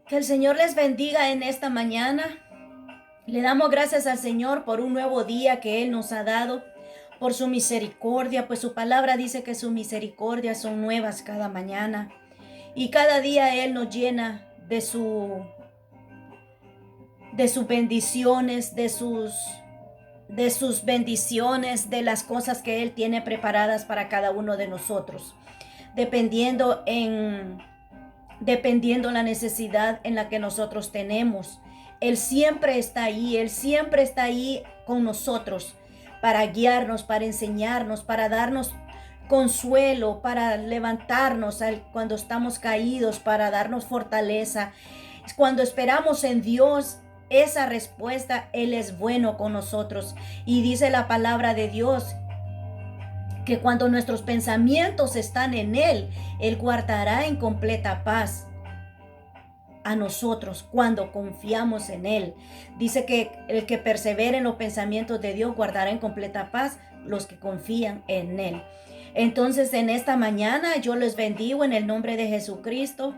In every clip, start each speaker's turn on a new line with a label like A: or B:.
A: Que el Señor les bendiga en esta mañana. Le damos gracias al Señor por un nuevo día que Él nos ha dado, por su misericordia, pues su palabra dice que sus misericordias son nuevas cada mañana. Y cada día Él nos llena de sus bendiciones, de sus bendiciones, de las cosas que Él tiene preparadas para cada uno de nosotros, dependiendo en dependiendo la necesidad en la que nosotros tenemos. Él siempre está ahí, Él siempre está ahí con nosotros para guiarnos, para enseñarnos, para darnos consuelo, para levantarnos cuando estamos caídos, para darnos fortaleza. Cuando esperamos en Dios esa respuesta, Él es bueno con nosotros. Y dice la palabra de Dios que cuando nuestros pensamientos están en Él guardará en completa paz a nosotros cuando confiamos en Él. Dice que el que persevere en los pensamientos de Dios guardará en completa paz los que confían en Él. Entonces en esta mañana yo les bendigo en el nombre de Jesucristo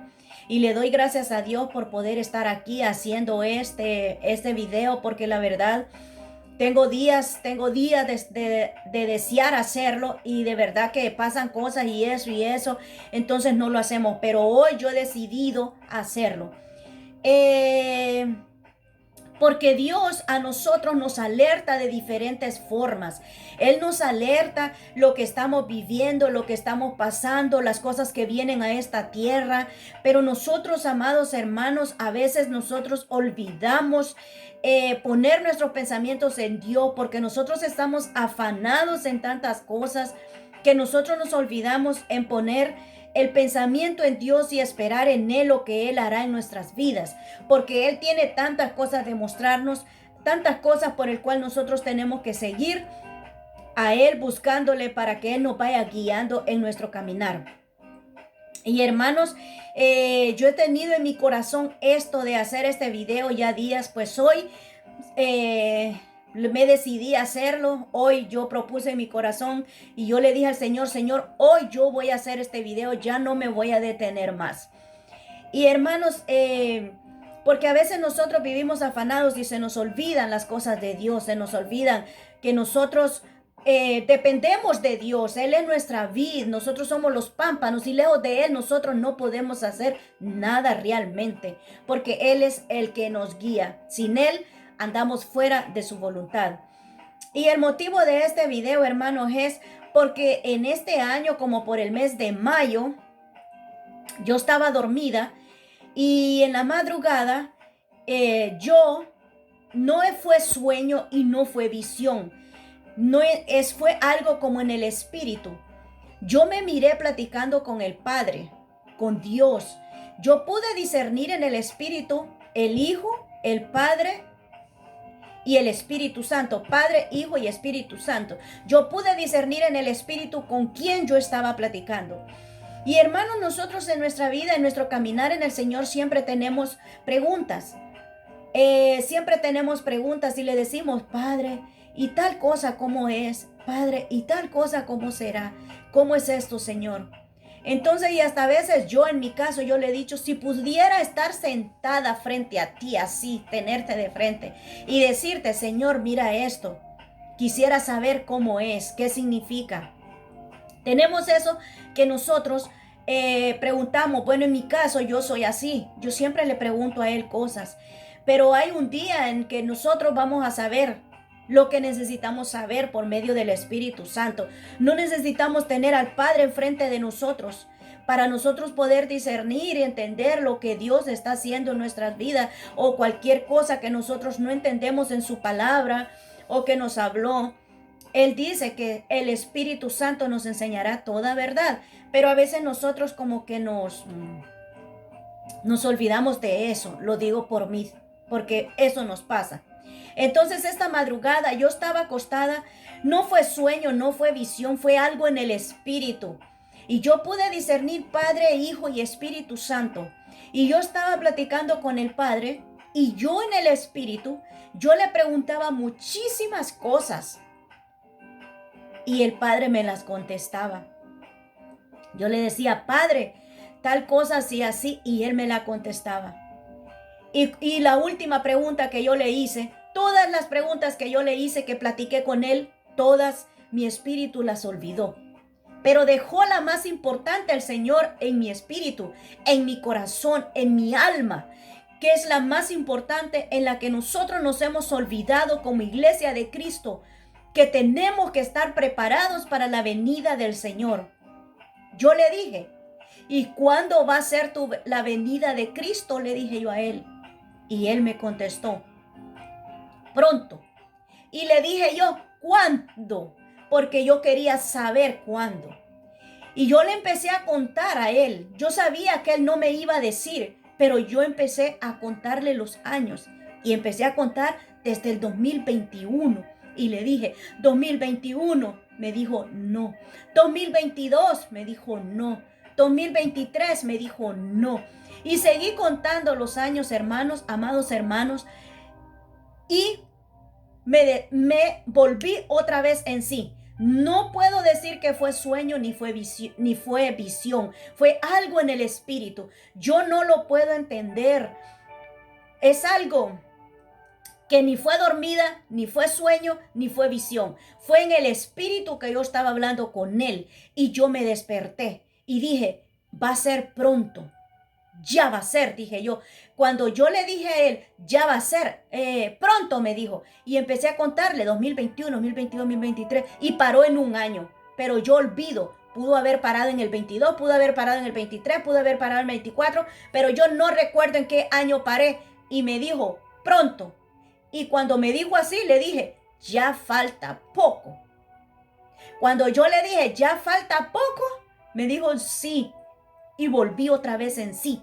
A: y le doy gracias a Dios por poder estar aquí haciendo este video, porque la verdad tengo días de desear hacerlo y de verdad que pasan cosas y eso, entonces no lo hacemos, pero hoy yo he decidido hacerlo. Eh, Porque Dios a nosotros nos alerta de diferentes formas. Él nos alerta lo que estamos viviendo, lo que estamos pasando, las cosas que vienen a esta tierra. Pero nosotros, amados hermanos, a veces nosotros olvidamos poner nuestros pensamientos en Dios, porque nosotros estamos afanados en tantas cosas que nosotros nos olvidamos en poner el pensamiento en Dios y esperar en Él lo que Él hará en nuestras vidas, porque Él tiene tantas cosas de mostrarnos, tantas cosas por el cual nosotros tenemos que seguir a Él buscándole para que Él nos vaya guiando en nuestro caminar. Y hermanos, yo he tenido en mi corazón esto de hacer este video ya días, pues hoy me decidí a hacerlo. Hoy yo propuse en mi corazón y yo le dije al Señor, Señor, hoy yo voy a hacer este video, ya no me voy a detener más. Y hermanos, porque a veces nosotros vivimos afanados y se nos olvidan las cosas de Dios, se nos olvidan que nosotros dependemos de Dios. Él es nuestra vid, nosotros somos los pámpanos y lejos de Él nosotros no podemos hacer nada realmente, porque Él es el que nos guía. Sin Él andamos fuera de su voluntad. Y el motivo de este video, hermanos, es porque en este año, como por el mes de mayo, yo estaba dormida y en la madrugada yo no fue sueño y no fue visión, no fue algo como en el espíritu. Yo me miré platicando con el Padre, con Dios. Yo pude discernir en el espíritu el Hijo, el Padre y el Espíritu Santo, Padre, Hijo y Espíritu Santo. Yo pude discernir en el espíritu con quién yo estaba platicando. Y hermanos, nosotros en nuestra vida, en nuestro caminar en el Señor, siempre tenemos preguntas. Siempre tenemos preguntas y le decimos, Padre, ¿y tal cosa cómo es? Padre, ¿y tal cosa cómo será? ¿Cómo es esto, Señor? Entonces, y hasta a veces yo en mi caso, yo le he dicho, si pudiera estar sentada frente a ti así, tenerte de frente y decirte, Señor, mira esto, quisiera saber cómo es, qué significa. Tenemos eso que nosotros preguntamos. Bueno, en mi caso yo soy así. Yo siempre le pregunto a Él cosas. Pero hay un día en que nosotros vamos a saber lo que necesitamos saber por medio del Espíritu Santo. No necesitamos tener al Padre enfrente de nosotros para nosotros poder discernir y entender lo que Dios está haciendo en nuestras vidas o cualquier cosa que nosotros no entendemos en su palabra o que nos habló. Él dice que el Espíritu Santo nos enseñará toda verdad, pero a veces nosotros como que nos olvidamos de eso. Lo digo por mí, porque eso nos pasa. Entonces esta madrugada yo estaba acostada, no fue sueño, no fue visión, fue algo en el Espíritu. Y yo pude discernir Padre, Hijo y Espíritu Santo. Y yo estaba platicando con el Padre y yo en el Espíritu, yo le preguntaba muchísimas cosas. Y el Padre me las contestaba. Yo le decía, Padre, tal cosa así, así, y Él me la contestaba. Y la última pregunta que yo le hice, todas las preguntas que yo le hice, que platiqué con él, todas mi espíritu las olvidó. Pero dejó la más importante el Señor en mi espíritu, en mi corazón, en mi alma, que es la más importante, en la que nosotros nos hemos olvidado como iglesia de Cristo, que tenemos que estar preparados para la venida del Señor. Yo le dije, ¿y cuándo va a ser la venida de Cristo? Le dije yo a él. Y él me contestó, pronto. Y le dije yo, ¿cuándo? Porque yo quería saber cuándo. Y yo le empecé a contar a él. Yo sabía que él no me iba a decir, pero yo empecé a contarle los años. Y empecé a contar desde el 2021. Y le dije, 2021. Me dijo, no. 2022. Me dijo, no. 2023. Me dijo, no. Y seguí contando los años, hermanos, amados hermanos. Y me volví otra vez en sí. No puedo decir que fue sueño ni fue visión. Fue algo en el espíritu. Yo no lo puedo entender. Es algo que ni fue dormida, ni fue sueño, ni fue visión. Fue en el espíritu que yo estaba hablando con él y yo me desperté y dije, va a ser pronto. Ya va a ser, dije yo. Cuando yo le dije a él, ya va a ser, pronto me dijo. Y empecé a contarle 2021, 2022, 2023 y paró en un año. Pero yo olvido, pudo haber parado en el 22, pudo haber parado en el 23, pudo haber parado en el 24, pero yo no recuerdo en qué año paré. Y me dijo, pronto. Y cuando me dijo así, le dije, ya falta poco. Cuando yo le dije, ya falta poco, me dijo, sí. Y volví otra vez en sí.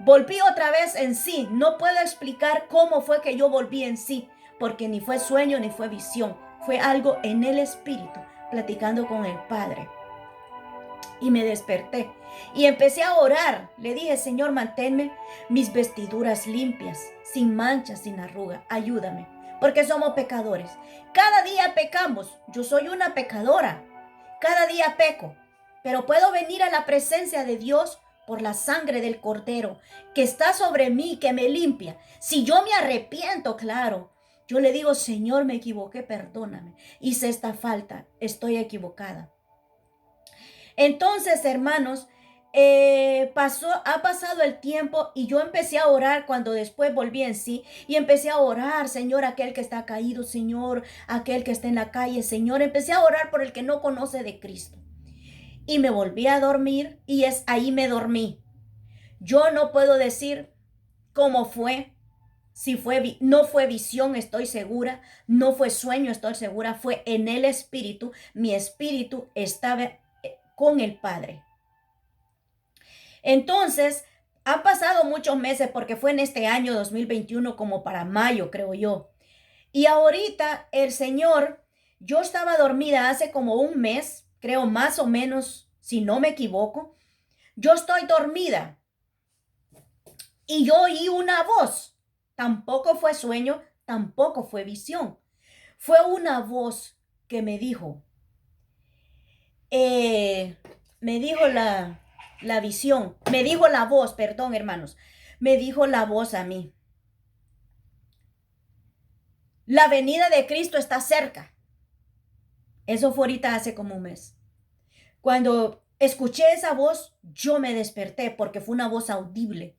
A: Volví otra vez en sí. No puedo explicar cómo fue que yo volví en sí, porque ni fue sueño ni fue visión. Fue algo en el espíritu, platicando con el Padre. Y me desperté y empecé a orar. Le dije, Señor, manténme mis vestiduras limpias, sin manchas, sin arruga. Ayúdame, porque somos pecadores. Cada día pecamos. Yo soy una pecadora. Cada día peco. Pero puedo venir a la presencia de Dios por la sangre del Cordero que está sobre mí, que me limpia. Si yo me arrepiento, claro, yo le digo, Señor, me equivoqué, perdóname. Hice esta falta, estoy equivocada. Entonces, hermanos, ha pasado el tiempo y yo empecé a orar cuando después volví en sí y empecé a orar, Señor, aquel que está caído, Señor, aquel que está en la calle, Señor. Empecé a orar por el que no conoce de Cristo. Y me volví a dormir y ahí me dormí. Yo no puedo decir cómo fue, si no fue visión, estoy segura, no fue sueño, estoy segura, fue en el espíritu. Mi espíritu estaba con el Padre. Entonces, han pasado muchos meses porque fue en este año 2021 como para mayo, creo yo. Y ahorita el Señor, yo estaba dormida hace como un mes, creo más o menos, si no me equivoco. Yo estoy dormida y yo oí una voz. Tampoco fue sueño, tampoco fue visión. Fue una voz que me dijo, la visión, me dijo la voz, perdón, hermanos, me dijo la voz a mí. La venida de Cristo está cerca. Eso fue ahorita hace como un mes. Cuando escuché esa voz, yo me desperté porque fue una voz audible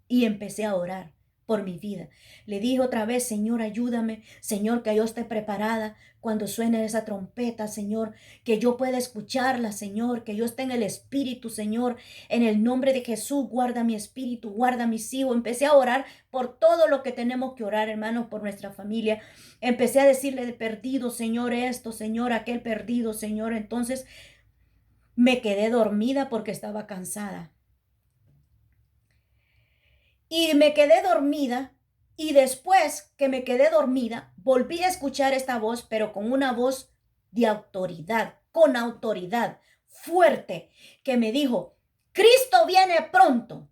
A: y empecé a orar por mi vida. Le dije otra vez, Señor, ayúdame, Señor, que yo esté preparada cuando suene esa trompeta, Señor, que yo pueda escucharla, Señor, que yo esté en el espíritu, Señor, en el nombre de Jesús, guarda mi espíritu, guarda mis hijos. Empecé a orar por todo lo que tenemos que orar, hermanos, por nuestra familia. Empecé a decirle de perdido, Señor, esto, Señor, aquel perdido, Señor. Entonces me quedé dormida porque estaba cansada. Y me quedé dormida y después que me quedé dormida, volví a escuchar esta voz, pero con una voz de autoridad, con autoridad fuerte, que me dijo, Cristo viene pronto.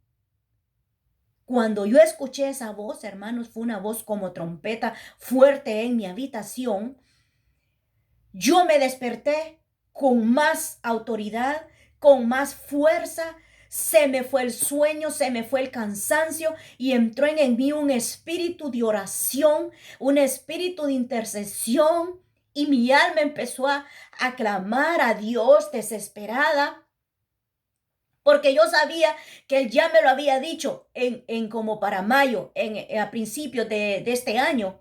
A: Cuando yo escuché esa voz, hermanos, fue una voz como trompeta fuerte en mi habitación. Yo me desperté con más autoridad, con más fuerza. se me fue el sueño, se me fue el cansancio y entró en mí un espíritu de oración, un espíritu de intercesión y mi alma empezó a clamar a Dios desesperada. Porque yo sabía que él ya me lo había dicho en como para mayo, a principios de este año.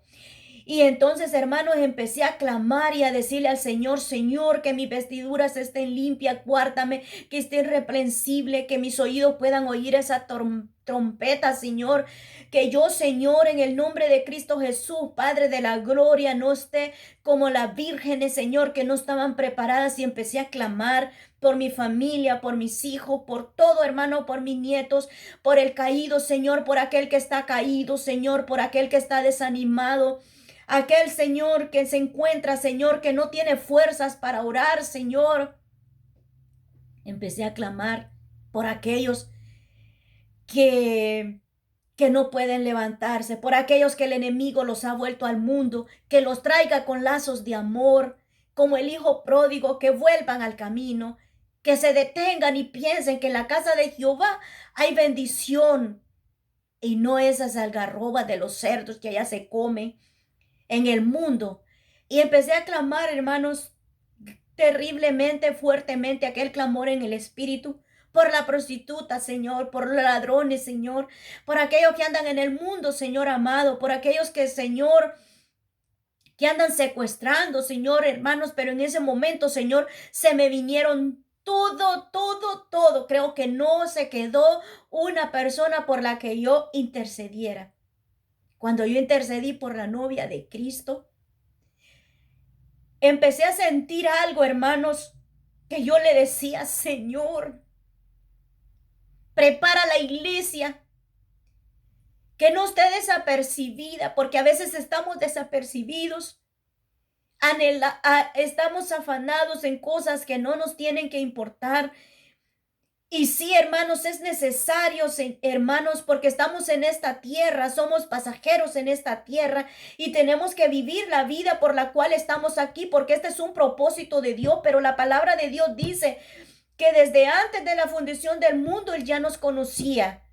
A: Y entonces, hermanos, empecé a clamar y a decirle al Señor, Señor, que mis vestiduras estén limpias, guárdame, que esté irreprensible, que mis oídos puedan oír esa trompeta, Señor. Que yo, Señor, en el nombre de Cristo Jesús, Padre de la gloria, no esté como las vírgenes, Señor, que no estaban preparadas. Y empecé a clamar por mi familia, por mis hijos, por todo, hermano, por mis nietos, por el caído, Señor, por aquel que está caído, Señor, por aquel que está desanimado. Aquel Señor que se encuentra, Señor, que no tiene fuerzas para orar, Señor. Empecé a clamar por aquellos que no pueden levantarse, por aquellos que el enemigo los ha vuelto al mundo, que los traiga con lazos de amor, como el hijo pródigo, que vuelvan al camino, que se detengan y piensen que en la casa de Jehová hay bendición y no esas algarrobas de los cerdos que allá se comen en el mundo. Y empecé a clamar, hermanos, terriblemente, fuertemente, aquel clamor en el espíritu, por la prostituta, Señor, por los ladrones, Señor, por aquellos que andan en el mundo, Señor amado, por aquellos que, Señor, que andan secuestrando, Señor, hermanos, pero en ese momento, Señor, se me vinieron todo. Creo que no se quedó una persona por la que yo intercediera. Cuando yo intercedí por la novia de Cristo, empecé a sentir algo, hermanos, que yo le decía, Señor, prepara la iglesia, que no esté desapercibida, porque a veces estamos desapercibidos, estamos afanados en cosas que no nos tienen que importar. Y sí, hermanos, es necesario, hermanos, porque estamos en esta tierra, somos pasajeros en esta tierra y tenemos que vivir la vida por la cual estamos aquí, porque este es un propósito de Dios, pero la palabra de Dios dice que desde antes de la fundación del mundo Él ya nos conocía.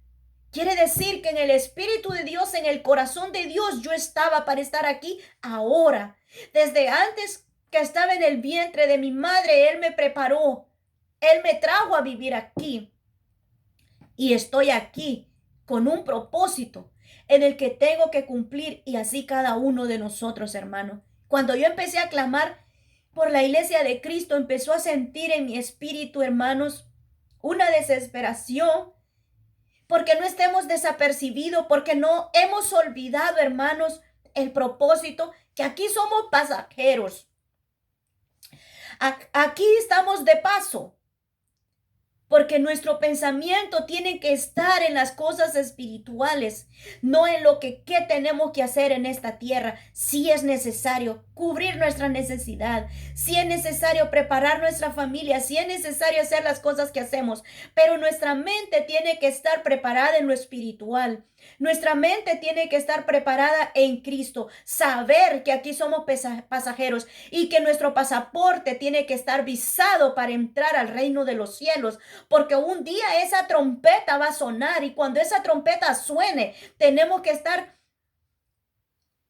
A: Quiere decir que en el Espíritu de Dios, en el corazón de Dios, yo estaba para estar aquí ahora. Desde antes que estaba en el vientre de mi madre, Él me preparó. Él me trajo a vivir aquí y estoy aquí con un propósito en el que tengo que cumplir y así cada uno de nosotros, hermano. Cuando yo empecé a clamar por la iglesia de Cristo, empezó a sentir en mi espíritu, hermanos, una desesperación porque no estemos desapercibidos, porque no hemos olvidado, hermanos, el propósito, que aquí somos pasajeros. Aquí estamos de paso. Porque nuestro pensamiento tiene que estar en las cosas espirituales, no en lo que qué tenemos que hacer en esta tierra. Si es necesario cubrir nuestra necesidad, si es necesario preparar nuestra familia, si es necesario hacer las cosas que hacemos, pero nuestra mente tiene que estar preparada en lo espiritual. Nuestra mente tiene que estar preparada en Cristo, saber que aquí somos pasajeros y que nuestro pasaporte tiene que estar visado para entrar al reino de los cielos, porque un día esa trompeta va a sonar y cuando esa trompeta suene, tenemos que estar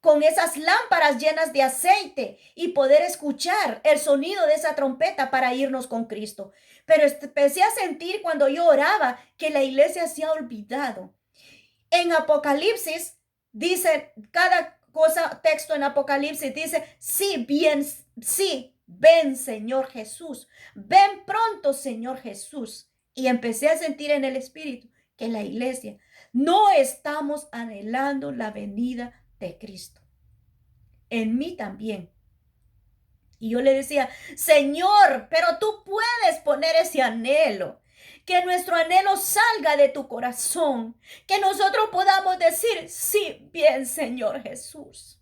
A: con esas lámparas llenas de aceite y poder escuchar el sonido de esa trompeta para irnos con Cristo. Pero empecé a sentir cuando yo oraba que la iglesia se ha olvidado. En Apocalipsis dice, cada cosa, texto en Apocalipsis dice, sí, bien, sí, ven Señor Jesús, ven pronto Señor Jesús. Y empecé a sentir en el espíritu que la iglesia no estamos anhelando la venida de Cristo. En mí también. Y yo le decía, Señor, pero tú puedes poner ese anhelo. Que nuestro anhelo salga de tu corazón. Que nosotros podamos decir, sí, bien, Señor Jesús.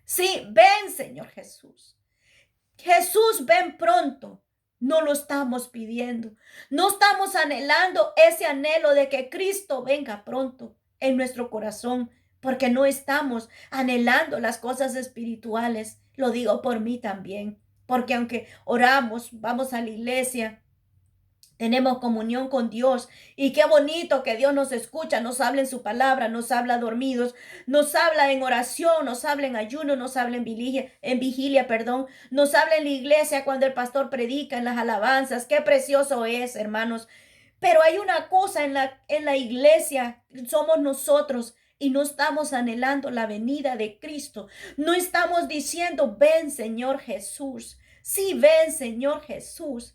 A: Sí, ven, Señor Jesús. Jesús, ven pronto. No lo estamos pidiendo. No estamos anhelando ese anhelo de que Cristo venga pronto en nuestro corazón, porque no estamos anhelando las cosas espirituales. Lo digo por mí también, porque aunque oramos, vamos a la iglesia, Tenemos comunión con Dios y qué bonito que Dios nos escucha, nos habla en su palabra, nos habla dormidos, nos habla en oración, nos habla en ayuno, nos habla en vigilia, perdón, nos habla en la iglesia cuando el pastor predica, en las alabanzas. Qué precioso es, hermanos. Pero hay una cosa en la iglesia, somos nosotros. Y no estamos anhelando la venida de Cristo. No estamos diciendo, ven Señor Jesús. Sí, ven Señor Jesús.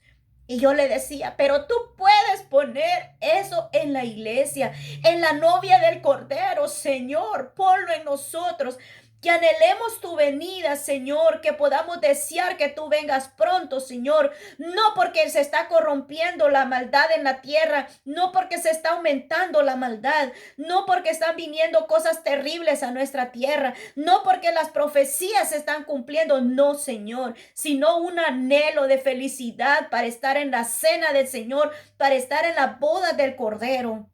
A: Y yo le decía, pero tú puedes poner eso en la iglesia, en la novia del Cordero, Señor, ponlo en nosotros. Que anhelemos tu venida, Señor, que podamos desear que tú vengas pronto, Señor. No porque se está corrompiendo la maldad en la tierra, no porque se está aumentando la maldad, no porque están viniendo cosas terribles a nuestra tierra, no porque las profecías se están cumpliendo, no, Señor, sino un anhelo de felicidad para estar en la cena del Señor, para estar en la boda del Cordero.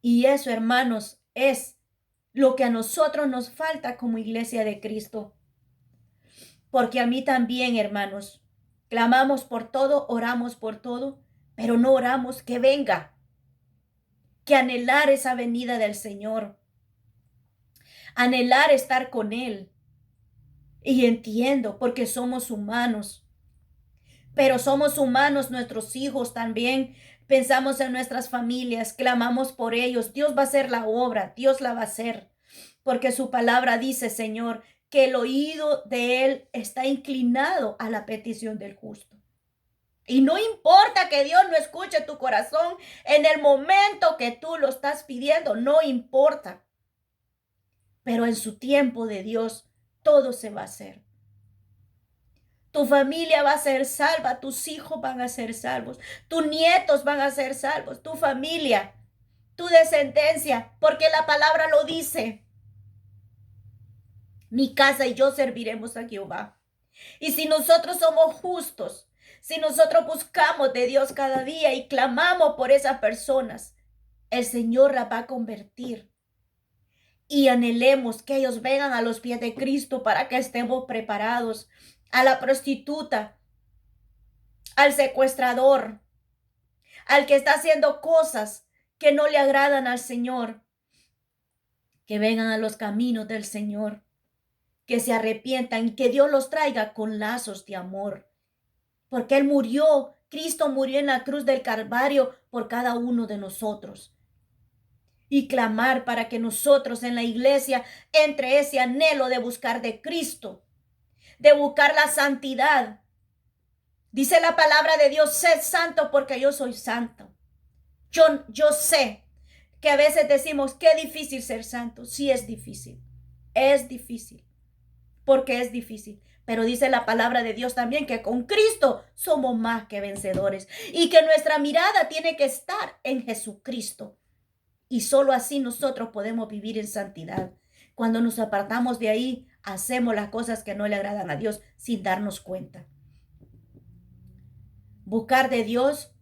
A: Y eso, hermanos, es lo que a nosotros nos falta como iglesia de Cristo. Porque a mí también, hermanos, clamamos por todo, oramos por todo, pero no oramos que venga, que anhelar esa venida del Señor, anhelar estar con Él. Y entiendo, porque somos humanos, pero somos humanos, nuestros hijos también. Pensamos en nuestras familias, clamamos por ellos. Dios va a hacer la obra, Dios la va a hacer. Porque su palabra dice, Señor, que el oído de Él está inclinado a la petición del justo. Y no importa que Dios no escuche tu corazón en el momento que tú lo estás pidiendo, no importa. Pero en su tiempo de Dios, todo se va a hacer. Tu familia va a ser salva, tus hijos van a ser salvos, tus nietos van a ser salvos, tu familia, tu descendencia, porque la palabra lo dice. Mi casa y yo serviremos a Jehová. Y si nosotros somos justos, si nosotros buscamos de Dios cada día y clamamos por esas personas, el Señor las va a convertir. Y anhelemos que ellos vengan a los pies de Cristo para que estemos preparados. A la prostituta, al secuestrador, al que está haciendo cosas que no le agradan al Señor, que vengan a los caminos del Señor, que se arrepientan y que Dios los traiga con lazos de amor. Porque Él murió, Cristo murió en la cruz del Calvario por cada uno de nosotros. Y clamar para que nosotros en la iglesia entre ese anhelo de buscar de Cristo, de buscar la santidad. Dice la palabra de Dios, sed santo porque yo soy santo. Yo sé que a veces decimos, qué difícil ser santo. Sí, es difícil, porque es difícil. Pero dice la palabra de Dios también que con Cristo somos más que vencedores y que nuestra mirada tiene que estar en Jesucristo. Y solo así nosotros podemos vivir en santidad. Cuando nos apartamos de ahí, hacemos las cosas que no le agradan a Dios sin darnos cuenta. Buscar de Dios,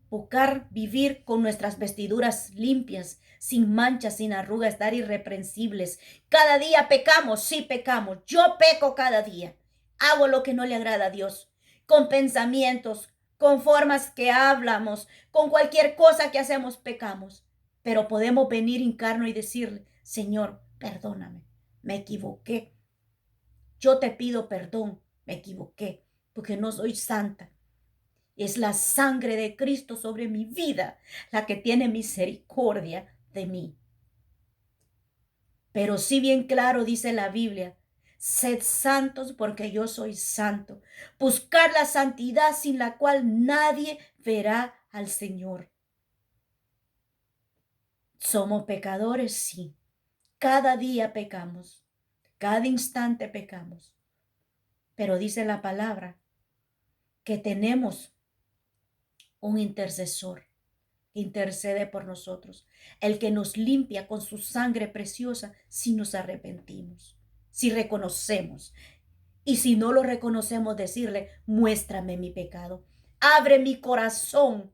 A: buscar vivir con nuestras vestiduras limpias, sin manchas, sin arrugas, estar irreprensibles. Cada día pecamos, sí pecamos. Yo peco cada día. Hago lo que no le agrada a Dios. Con pensamientos, con formas que hablamos, con cualquier cosa que hacemos, pecamos. Pero podemos venir hincarnos y decirle, Señor, perdóname, me equivoqué. Yo te pido perdón, me equivoqué, porque no soy santa. Es la sangre de Cristo sobre mi vida la que tiene misericordia de mí. Pero sí bien claro dice la Biblia, sed santos porque yo soy santo. Buscar la santidad sin la cual nadie verá al Señor. Somos pecadores, sí. Cada día pecamos. Cada instante pecamos. Pero dice la palabra que tenemos un intercesor que intercede por nosotros, el que nos limpia con su sangre preciosa si nos arrepentimos, si reconocemos. Y si no lo reconocemos, decirle, muéstrame mi pecado, abre mi corazón,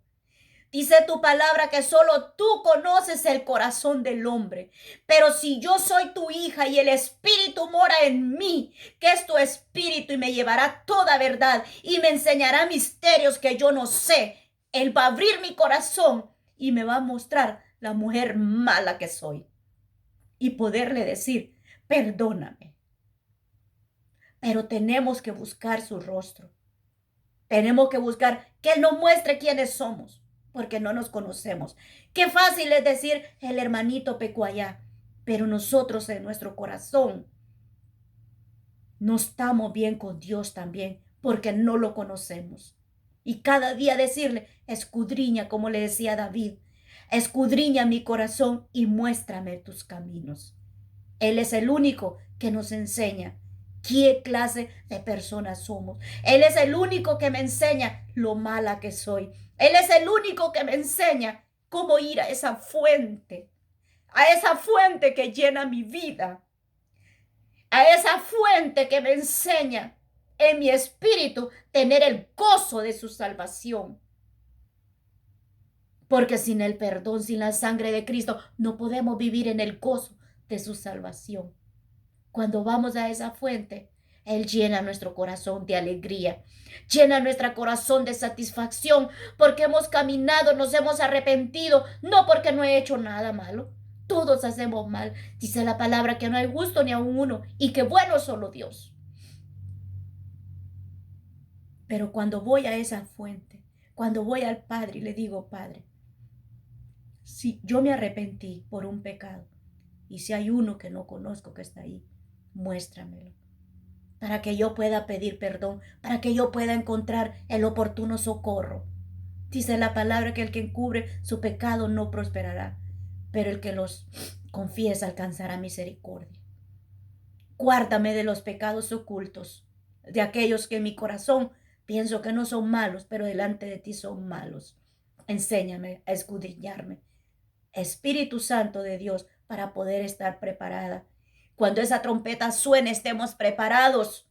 A: Dice tu palabra que solo tú conoces el corazón del hombre. Pero si yo soy tu hija y el Espíritu mora en mí, que es tu Espíritu y me llevará toda verdad y me enseñará misterios que yo no sé, Él va a abrir mi corazón y me va a mostrar la mujer mala que soy. Y poderle decir, perdóname. Pero tenemos que buscar su rostro. Tenemos que buscar que Él nos muestre quiénes somos, porque no nos conocemos. Qué fácil es decir, el hermanito pecó allá, pero nosotros en nuestro corazón no estamos bien con Dios también, porque no lo conocemos. Y cada día decirle, escudriña, como le decía David, escudriña mi corazón y muéstrame tus caminos. Él es el único que nos enseña qué clase de personas somos. Él es el único que me enseña lo mala que soy. Él es el único que me enseña cómo ir a esa fuente que llena mi vida, a esa fuente que me enseña en mi espíritu tener el gozo de su salvación. Porque sin el perdón, sin la sangre de Cristo, no podemos vivir en el gozo de su salvación. Cuando vamos a esa fuente, Él llena nuestro corazón de alegría, llena nuestro corazón de satisfacción, porque hemos caminado, nos hemos arrepentido, no porque no he hecho nada malo. Todos hacemos mal. Dice la palabra que no hay justo ni a uno y que bueno es solo Dios. Pero cuando voy a esa fuente, cuando voy al Padre y le digo, Padre, si yo me arrepentí por un pecado y si hay uno que no conozco que está ahí, muéstramelo, para que yo pueda pedir perdón, para que yo pueda encontrar el oportuno socorro. Dice la palabra que el que encubre su pecado no prosperará, pero el que los confiesa alcanzará misericordia. Guárdame de los pecados ocultos, de aquellos que en mi corazón pienso que no son malos, pero delante de ti son malos. Enséñame a escudriñarme, Espíritu Santo de Dios, para poder estar preparada. Cuando esa trompeta suene, estemos preparados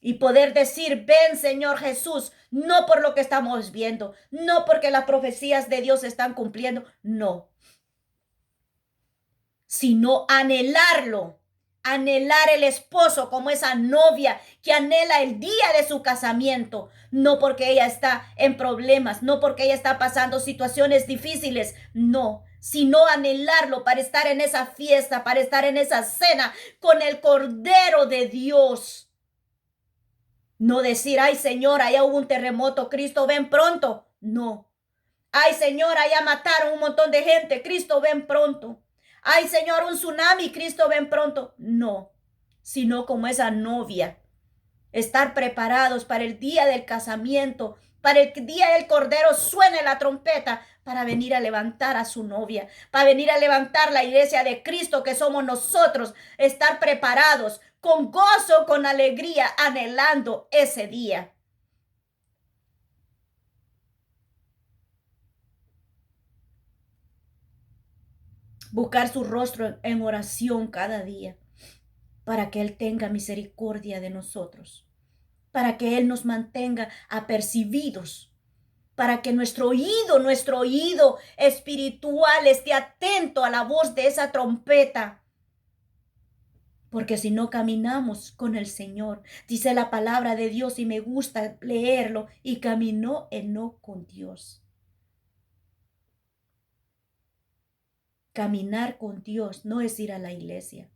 A: y poder decir, ven Señor Jesús, no por lo que estamos viendo, no porque las profecías de Dios se están cumpliendo, no, sino anhelarlo, anhelar el esposo como esa novia que anhela el día de su casamiento, no porque ella está en problemas, no porque ella está pasando situaciones difíciles, no, sino anhelarlo para estar en esa fiesta, para estar en esa cena con el Cordero de Dios. No decir, ay Señor, allá hubo un terremoto, Cristo ven pronto. No. Ay Señor, allá mataron un montón de gente, Cristo ven pronto. Ay Señor, un tsunami, Cristo ven pronto. No, sino como esa novia. Estar preparados para el día del casamiento, para el día del Cordero suene la trompeta, para venir a levantar a su novia, para venir a levantar la iglesia de Cristo que somos nosotros, estar preparados con gozo, con alegría, anhelando ese día. Buscar su rostro en oración cada día, para que Él tenga misericordia de nosotros, para que Él nos mantenga apercibidos, para que nuestro oído espiritual esté atento a la voz de esa trompeta. Porque si no caminamos con el Señor, dice la palabra de Dios y me gusta leerlo, y caminó Enoc con Dios. Caminar con Dios no es ir a la iglesia.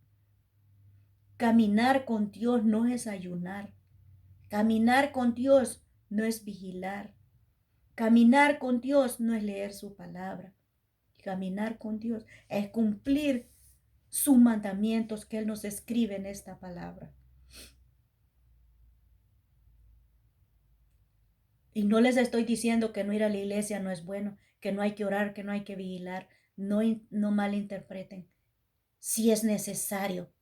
A: Caminar con Dios no es ayunar. Caminar con Dios no es vigilar. Caminar con Dios no es leer su palabra. Caminar con Dios es cumplir sus mandamientos que Él nos escribe en esta palabra. Y no les estoy diciendo que no ir a la iglesia no es bueno, que no hay que orar, que no hay que vigilar. No, no malinterpreten. Si es necesario.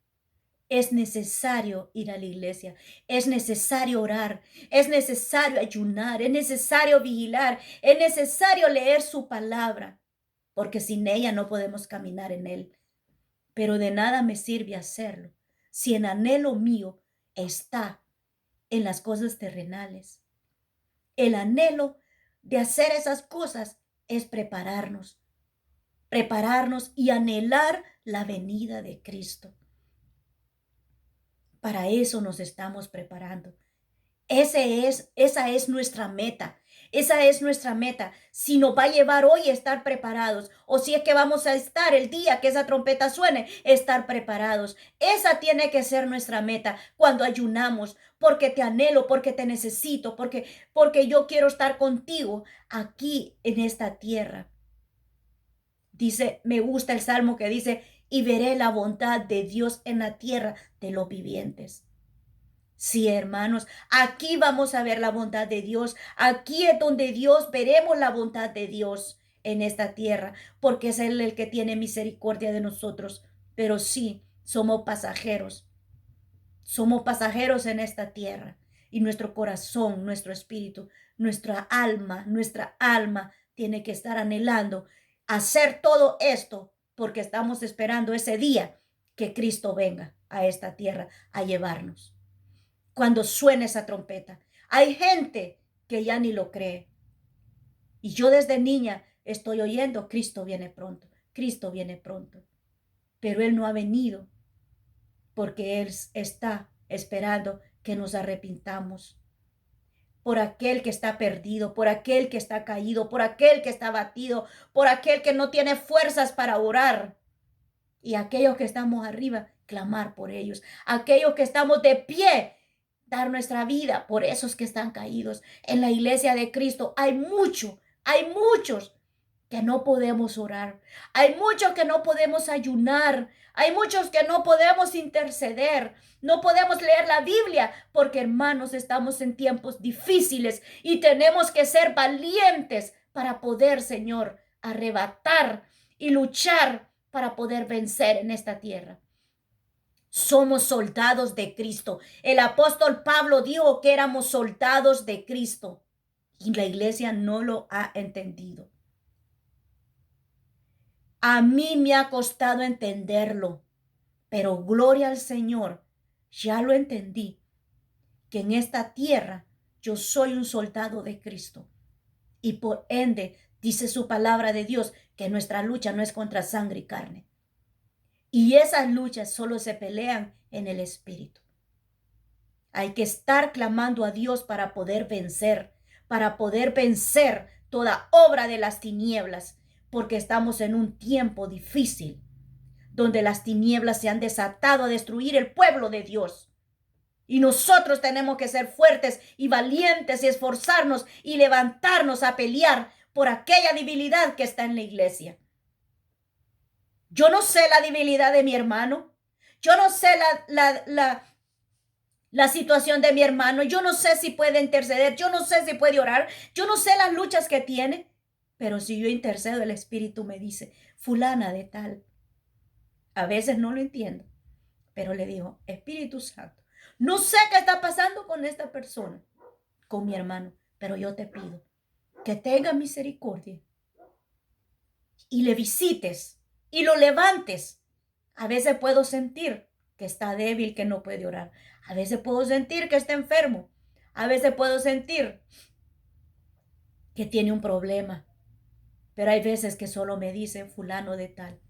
A: Es necesario ir a la iglesia, es necesario orar, es necesario ayunar, es necesario vigilar, es necesario leer su palabra, porque sin ella no podemos caminar en él. Pero de nada me sirve hacerlo si el anhelo mío está en las cosas terrenales. El anhelo de hacer esas cosas es prepararnos y anhelar la venida de Cristo. Para eso nos estamos preparando. Esa es nuestra meta. Esa es nuestra meta. Si nos va a llevar hoy a estar preparados, o si es que vamos a estar el día que esa trompeta suene, estar preparados. Esa tiene que ser nuestra meta cuando ayunamos, porque te anhelo, porque te necesito, porque yo quiero estar contigo aquí en esta tierra. Dice, me gusta el salmo que dice, y veré la bondad de Dios en la tierra de los vivientes. Sí, hermanos, aquí vamos a ver la bondad de Dios. Aquí es donde Dios veremos la bondad de Dios en esta tierra, porque es Él el que tiene misericordia de nosotros. Pero sí, somos pasajeros. Somos pasajeros en esta tierra. Y nuestro corazón, nuestro espíritu, nuestra alma tiene que estar anhelando hacer todo esto, porque estamos esperando ese día que Cristo venga a esta tierra a llevarnos. Cuando suene esa trompeta, hay gente que ya ni lo cree. Y yo desde niña estoy oyendo, Cristo viene pronto, Cristo viene pronto. Pero Él no ha venido porque Él está esperando que nos arrepintamos por aquel que está perdido, por aquel que está caído, por aquel que está abatido, por aquel que no tiene fuerzas para orar. Y aquellos que estamos arriba, clamar por ellos. Aquellos que estamos de pie, dar nuestra vida por esos que están caídos. En la iglesia de Cristo hay muchos que no podemos orar. Hay muchos que no podemos ayunar. Hay muchos que no podemos interceder. No podemos leer la Biblia porque, hermanos, estamos en tiempos difíciles y tenemos que ser valientes para poder, Señor, arrebatar y luchar para poder vencer en esta tierra. Somos soldados de Cristo. El apóstol Pablo dijo que éramos soldados de Cristo y la iglesia no lo ha entendido. A mí me ha costado entenderlo, pero gloria al Señor, ya lo entendí, que en esta tierra yo soy un soldado de Cristo. Y por ende, dice su palabra de Dios, que nuestra lucha no es contra sangre y carne. Y esas luchas solo se pelean en el Espíritu. Hay que estar clamando a Dios para poder vencer toda obra de las tinieblas, porque estamos en un tiempo difícil, donde las tinieblas se han desatado a destruir el pueblo de Dios. Y nosotros tenemos que ser fuertes y valientes y esforzarnos y levantarnos a pelear por aquella debilidad que está en la iglesia. Yo no sé la debilidad de mi hermano. Yo no sé la situación de mi hermano. Yo no sé si puede interceder. Yo no sé si puede orar. Yo no sé las luchas que tiene. Pero si yo intercedo, el Espíritu me dice, fulana de tal. A veces no lo entiendo, pero le digo, Espíritu Santo, no sé qué está pasando con esta persona, con mi hermano, pero yo te pido que tenga misericordia y le visites y lo levantes. A veces puedo sentir que está débil, que no puede orar. A veces puedo sentir que está enfermo. A veces puedo sentir que tiene un problema. Pero hay veces que solo me dicen fulano de tal.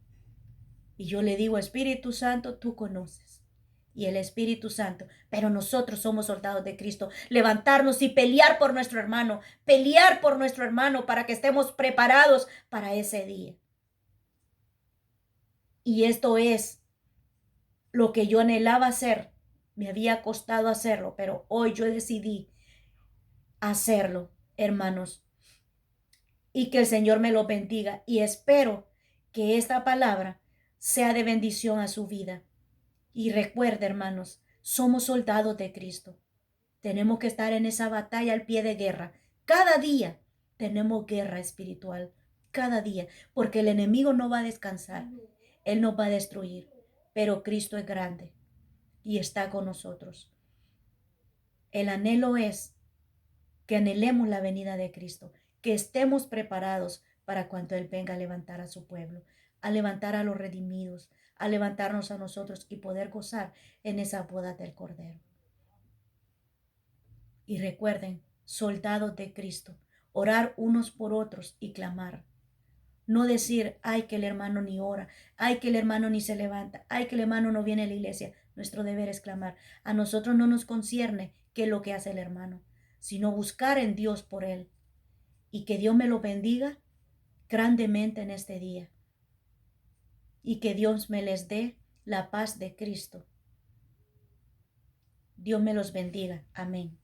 A: Y yo le digo, Espíritu Santo, tú conoces. Y el Espíritu Santo, pero nosotros somos soldados de Cristo. Levantarnos y pelear por nuestro hermano para que estemos preparados para ese día. Y esto es lo que yo anhelaba hacer. Me había costado hacerlo, pero hoy yo decidí hacerlo, hermanos. Y que el Señor me lo bendiga. Y espero que esta palabra sea de bendición a su vida. Y recuerda, hermanos, somos soldados de Cristo. Tenemos que estar en esa batalla al pie de guerra. Cada día tenemos guerra espiritual. Cada día. Porque el enemigo no va a descansar. Él nos va a destruir. Pero Cristo es grande y está con nosotros. El anhelo es que anhelemos la venida de Cristo. Que estemos preparados para cuando Él venga a levantar a su pueblo. A levantar a los redimidos. A levantarnos a nosotros y poder gozar en esa boda del Cordero. Y recuerden, soldados de Cristo, orar unos por otros y clamar. No decir, ay, que el hermano ni ora, ay, que el hermano ni se levanta, ay, que el hermano no viene a la iglesia. Nuestro deber es clamar. A nosotros no nos concierne qué es lo que hace el hermano, sino buscar en Dios por él. Y que Dios me lo bendiga grandemente en este día. Y que Dios me les dé la paz de Cristo. Dios me los bendiga. Amén.